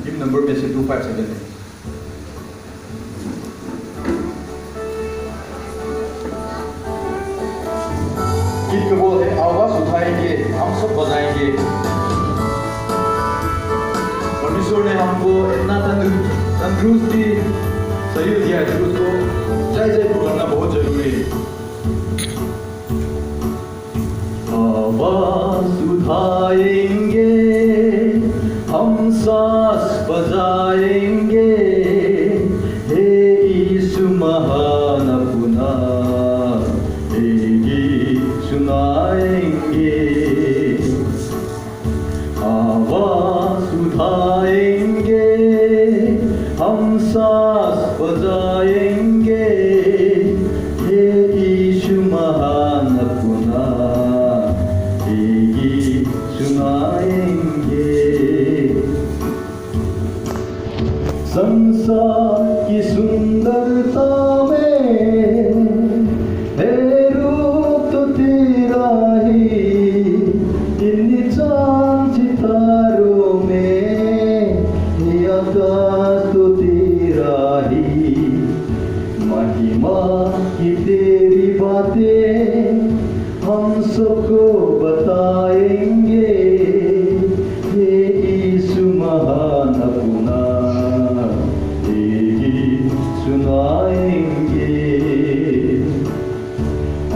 Him number में से 257 है। गीत का बोल है आवाज उठाएंगे हम सब बजाएंगे। परमेश्वर ने हमको इतना तंदुरुस्ती शरीर दिया है, उसको जय जय करना बहुत जरूरी है। आवाज उठाएंगे हम सांस बजाएंगे, हे यीशु महान अपना हे गीत सुनाएंगे। आवाज उठाएंगे हम सांस बजाएंगे, हे यीशु महान अपना हे गीत सुनाएंगे। संसार की सुंदरता में है रूप तो तेरा ही, इन चांद सितारों में ये आकाश तो तेरा ही। महिमा की तेरी बातें हम सबको बताएंगे, ये यीशु महान अपना हे गीत सुनाएंगे।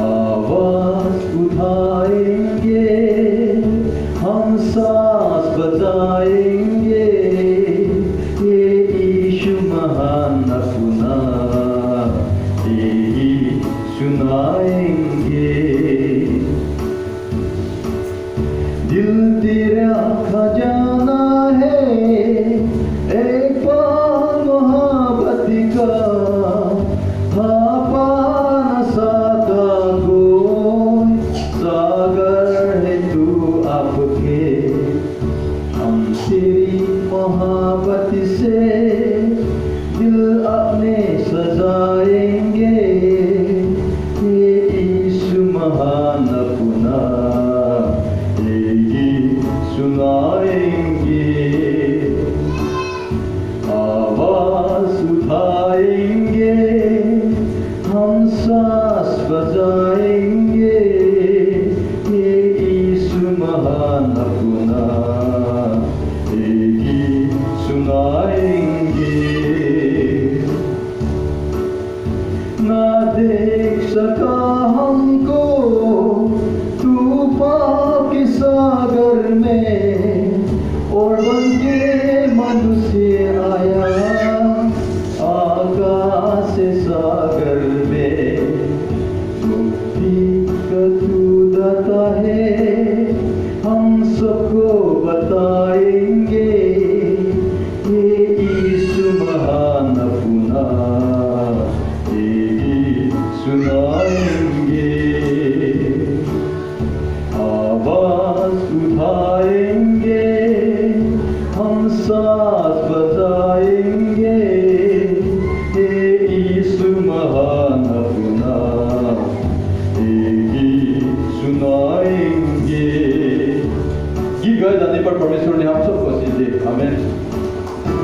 आवाज उठाएंगे हम सांस बजाएंगे, ये यीशु महान अपना हे गीत सुनाएंगे। दिल तेरा खजाना है एक बार मोहब्बत का, थापा न साता कोई सागर है तू आपके। हम तेरी मोहब्बत से